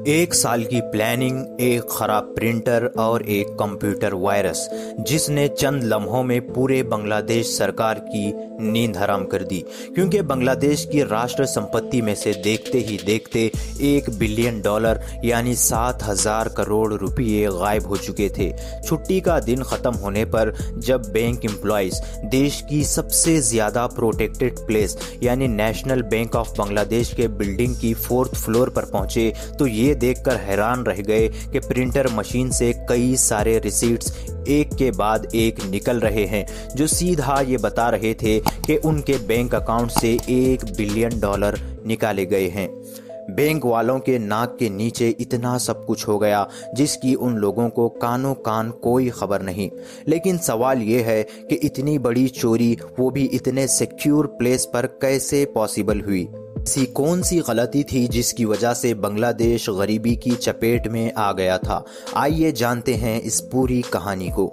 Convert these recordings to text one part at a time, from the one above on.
एक साल की प्लानिंग, एक खराब प्रिंटर और एक कंप्यूटर वायरस जिसने चंद लम्हों में पूरे बांग्लादेश सरकार की नींद हराम कर दी। क्योंकि बांग्लादेश की राष्ट्र संपत्ति में से देखते ही देखते $1 बिलियन यानी 7,000 करोड़ रुपये गायब हो चुके थे। छुट्टी का दिन खत्म होने पर जब बैंक एम्प्लॉइज देश की सबसे ज्यादा प्रोटेक्टेड प्लेस यानी नेशनल बैंक ऑफ बांग्लादेश के बिल्डिंग की 4th फ्लोर पर पहुंचे तो ये देखकर हैरान रह गए कि प्रिंटर मशीन से कई सारे रिसीट्स एक के बाद एक निकल रहे हैं, जो सीधा ये बता रहे थे कि उनके बैंक अकाउंट से $1 बिलियन निकाले गए हैं। बैंक वालों के नाक के नीचे इतना सब कुछ हो गया जिसकी उन लोगों को कानों कान कोई खबर नहीं। लेकिन सवाल ये है कि इतनी बड़ी चोरी, वो भी इतने सिक्योर प्लेस पर, कैसे पॉसिबल हुई? ऐसी कौन सी गलती थी जिसकी वजह से बांग्लादेश गरीबी की चपेट में आ गया था? आइए जानते हैं इस पूरी कहानी को।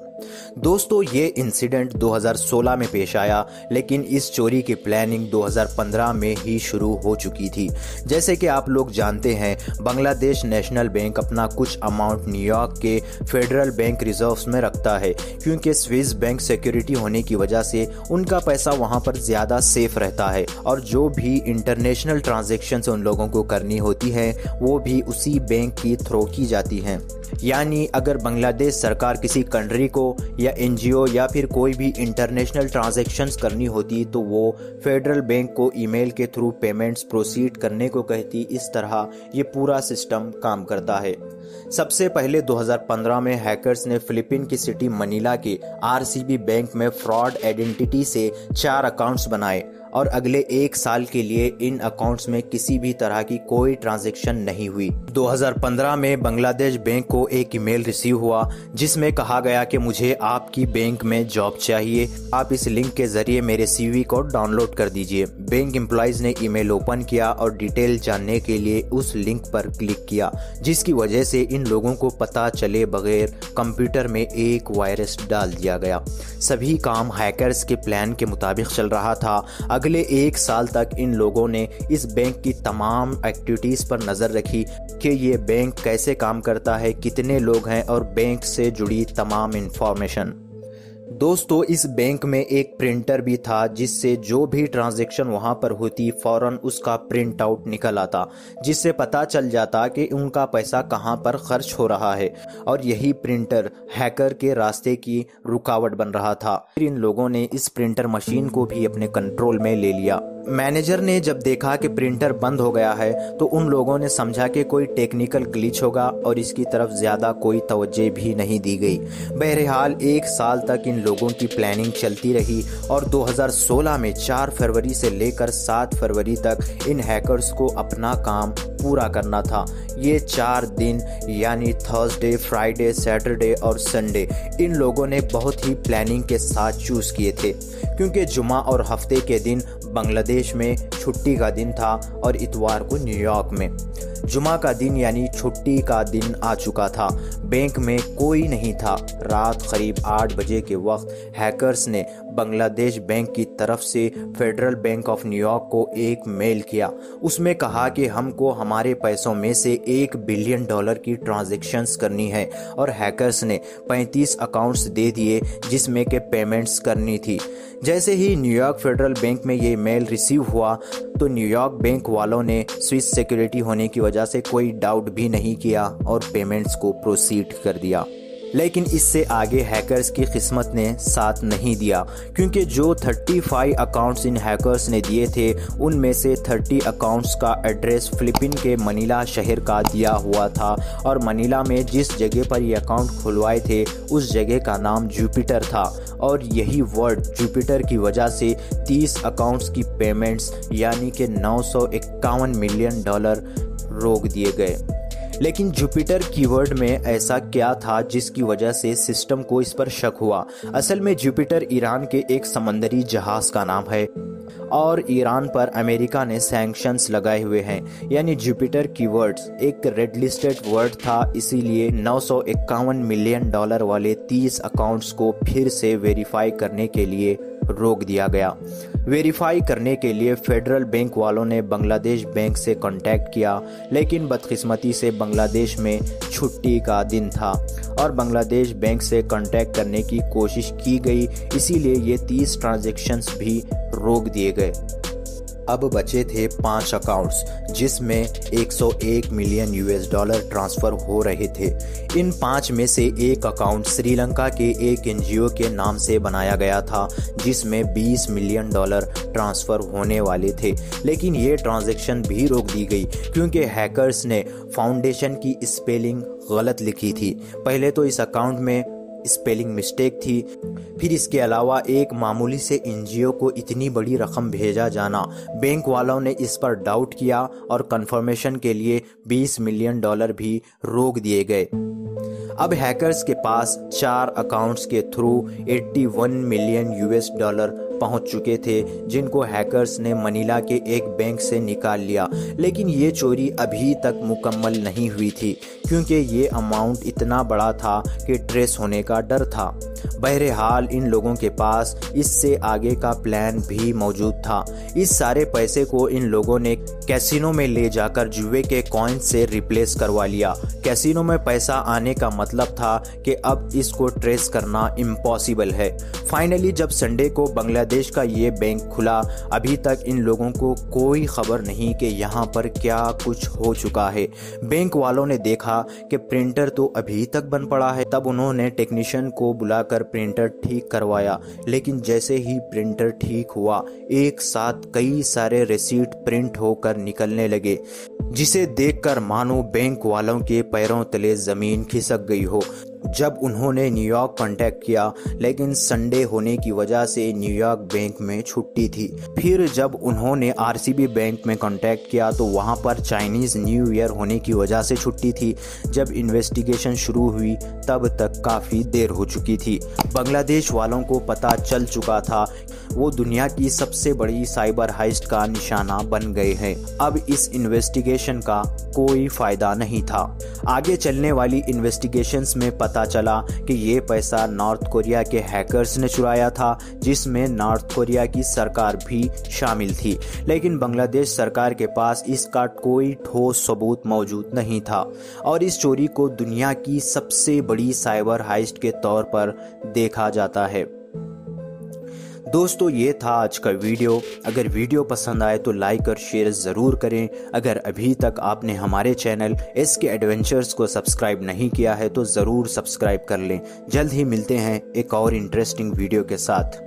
दोस्तों, ये इंसिडेंट 2016 में पेश आया, लेकिन इस चोरी की प्लानिंग 2015 में ही शुरू हो चुकी थी। जैसे कि आप लोग जानते हैं, बांग्लादेश नेशनल बैंक अपना कुछ अमाउंट न्यूयॉर्क के फेडरल बैंक रिजर्व्स में रखता है, क्योंकि स्विस बैंक सिक्योरिटी होने की वजह से उनका पैसा वहां पर ज़्यादा सेफ रहता है और जो भी इंटरनेशनल ट्रांजैक्शंस उन लोगों को करनी होती है वो भी उसी बैंक की थ्रू की जाती हैं। यानी अगर बांग्लादेश सरकार किसी कंट्री को या एनजीओ या फिर कोई भी इंटरनेशनल ट्रांजैक्शंस करनी होती तो वो फेडरल बैंक को ईमेल के थ्रू पेमेंट्स प्रोसीड करने को कहती। इस तरह ये पूरा सिस्टम काम करता है। सबसे पहले 2015 में हैकर्स ने फिलीपीन की सिटी मनीला के आरसीबी बैंक में फ्रॉड आइडेंटिटी से 4 अकाउंट्स बनाए और अगले 1 साल के लिए इन अकाउंट्स में किसी भी तरह की कोई ट्रांजैक्शन नहीं हुई। 2015 में बांग्लादेश बैंक को एक ईमेल रिसीव हुआ जिसमें कहा गया कि मुझे आपकी बैंक में जॉब चाहिए, आप इस लिंक के जरिए मेरे सीवी को डाउनलोड कर दीजिए। बैंक एम्प्लॉइज ने ईमेल ओपन किया और डिटेल जानने के लिए उस लिंक पर क्लिक किया, जिसकी वजह से इन लोगों को पता चले बगैर कंप्यूटर में एक वायरस डाल दिया गया। सभी काम हैकर्स के प्लान के मुताबिक चल रहा था। अगले 1 साल तक इन लोगों ने इस बैंक की तमाम एक्टिविटीज़ पर नज़र रखी कि ये बैंक कैसे काम करता है, कितने लोग हैं और बैंक से जुड़ी तमाम इंफॉर्मेशन। दोस्तों, इस बैंक में एक प्रिंटर भी था जिससे जो भी ट्रांजैक्शन वहां पर होती फौरन उसका प्रिंट आउट निकल आता, जिससे पता चल जाता कि उनका पैसा कहां पर खर्च हो रहा है। और यही प्रिंटर हैकर के रास्ते की रुकावट बन रहा था। फिर इन लोगों ने इस प्रिंटर मशीन को भी अपने कंट्रोल में ले लिया। मैनेजर ने जब देखा कि प्रिंटर बंद हो गया है तो उन लोगों ने समझा कि कोई टेक्निकल ग्लिच होगा और इसकी तरफ ज्यादा कोई तवज्जो भी नहीं दी गई। बहरहाल 1 साल तक इन लोगों की प्लानिंग चलती रही और 2016 में 4 फरवरी से लेकर 7 फरवरी तक इन हैकर्स को अपना काम पूरा करना था। ये 4 दिन यानी थर्सडे, फ्राइडे, सैटरडे और संडे इन लोगों ने बहुत ही प्लानिंग के साथ चूज किए थे, क्योंकि जुमा और हफ्ते के दिन बांग्लादेश में छुट्टी का दिन था और इतवार को न्यूयॉर्क में जुमा का दिन यानी छुट्टी का दिन आ चुका था। बैंक में कोई नहीं था। रात करीब 8 बजे के वक्त हैकर्स ने बांग्लादेश बैंक की तरफ से फेडरल बैंक ऑफ न्यूयॉर्क को एक मेल किया। उसमें कहा कि हमको हमारे पैसों में से $1 बिलियन की ट्रांजैक्शंस करनी है और हैकर्स ने 35 अकाउंट्स दे दिए जिसमें के पेमेंट्स करनी थी। जैसे ही न्यूयॉर्क फेडरल बैंक में ये मेल रिसीव हुआ तो न्यूयॉर्क बैंक वालों ने स्विस सिक्योरिटी होने की वजह से कोई डाउट भी नहीं किया और पेमेंट्स को प्रोसीड कर दिया। लेकिन इससे आगे हैकर्स की किस्मत ने साथ नहीं दिया, क्योंकि जो 35 अकाउंट्स इन हैकर्स ने दिए थे उनमें से 30 अकाउंट्स का एड्रेस फिलीपीन के मनीला शहर का दिया हुआ था और मनीला में जिस जगह पर ये अकाउंट खुलवाए थे उस जगह का नाम जुपिटर था। और यही वर्ड जुपिटर की वजह से 30 अकाउंट्स की पेमेंट्स यानी कि $951 मिलियन रोक दिए गए। लेकिन जुपिटर कीवर्ड में ऐसा क्या था जिसकी वजह से सिस्टम को इस पर शक हुआ? असल में जुपिटर ईरान के एक समंदरी जहाज का नाम है और ईरान पर अमेरिका ने सैंक्शंस लगाए हुए हैं। यानी जुपिटर कीवर्ड्स एक रेड लिस्टेड वर्ड था, इसीलिए $951 मिलियन वाले 30 अकाउंट्स को फिर से वेरीफाई करने के लिए रोक दिया गया। वेरीफाई करने के लिए फेडरल बैंक वालों ने बांग्लादेश बैंक से कांटेक्ट किया, लेकिन बदकिस्मती से बांग्लादेश में छुट्टी का दिन था और बांग्लादेश बैंक से कांटेक्ट करने की कोशिश की गई, इसीलिए ये 30 ट्रांजैक्शंस भी रोक दिए गए। अब बचे थे 5 अकाउंट्स जिसमें 101 मिलियन US$ ट्रांसफ़र हो रहे थे। इन 5 में से एक अकाउंट श्रीलंका के एक NGO के नाम से बनाया गया था जिसमें $20 मिलियन ट्रांसफ़र होने वाले थे, लेकिन ये ट्रांजैक्शन भी रोक दी गई क्योंकि हैकर्स ने फाउंडेशन की स्पेलिंग गलत लिखी थी। पहले तो इस अकाउंट में स्पेलिंग मिस्टेक थी, फिर इसके अलावा एक मामूली से NGO को इतनी बड़ी रकम भेजा जाना, बैंक वालों ने इस पर डाउट किया और कंफर्मेशन के लिए $20 मिलियन भी रोक दिए गए। अब हैकर्स के पास 4 अकाउंट्स के थ्रू $81 मिलियन पहुंच चुके थे जिनको हैकर्स ने मनीला के एक बैंक से निकाल लिया, लेकिन ये चोरी अभी तक मुकम्मल नहीं हुई थी क्योंकि ये अमाउंट इतना बड़ा था कि ट्रेस होने का डर था। बहरहाल इन लोगों के पास इससे आगे का प्लान भी मौजूद था। इस सारे पैसे को इन लोगों ने कैसीनो में ले जाकर जुए के कॉइन से रिप्लेस करवा लिया। कैसीनो में पैसा आने का मतलब था कि अब इसको ट्रेस करना इम्पॉसिबल है। फाइनली जब संडे को बांग्लादेश का ये बैंक खुला, अभी तक इन लोगों को कोई खबर नहीं कि यहाँ पर क्या कुछ हो चुका है। बैंक वालों ने देखा कि प्रिंटर तो अभी तक बंद पड़ा है, तब उन्होंने टेक्नीशियन को बुलाकर प्रिंटर ठीक करवाया, लेकिन जैसे ही प्रिंटर ठीक हुआ एक साथ कई सारे रिसीट प्रिंट होकर निकलने लगे, जिसे देखकर मानो बैंक वालों के पैरों तले जमीन खिसक गई हो। जब उन्होंने न्यूयॉर्क कांटेक्ट किया, लेकिन संडे होने की वजह से न्यूयॉर्क बैंक में छुट्टी थी। फिर जब उन्होंने RCB बैंक में कांटेक्ट किया तो वहां पर चाइनीज़ न्यू ईयर होने की वजह से छुट्टी थी। जब इन्वेस्टिगेशन शुरू हुई तब तक काफ़ी देर हो चुकी थी। बांग्लादेश वालों को पता चल चुका था वो दुनिया की सबसे बड़ी साइबर हाइस्ट का निशाना बन गए हैं। अब इस इन्वेस्टिगेशन का कोई फ़ायदा नहीं था। आगे चलने वाली इन्वेस्टिगेशंस में पता चला कि ये पैसा नॉर्थ कोरिया के हैकर्स ने चुराया था, जिसमें नॉर्थ कोरिया की सरकार भी शामिल थी, लेकिन बांग्लादेश सरकार के पास इसका कोई ठोस सबूत मौजूद नहीं था और इस चोरी को दुनिया की सबसे बड़ी साइबर हाइस्ट के तौर पर देखा जाता है। दोस्तों ये था आज का वीडियो। अगर वीडियो पसंद आए तो लाइक और शेयर ज़रूर करें। अगर अभी तक आपने हमारे चैनल SK एडवेंचर्स को सब्सक्राइब नहीं किया है तो ज़रूर सब्सक्राइब कर लें। जल्द ही मिलते हैं एक और इंटरेस्टिंग वीडियो के साथ।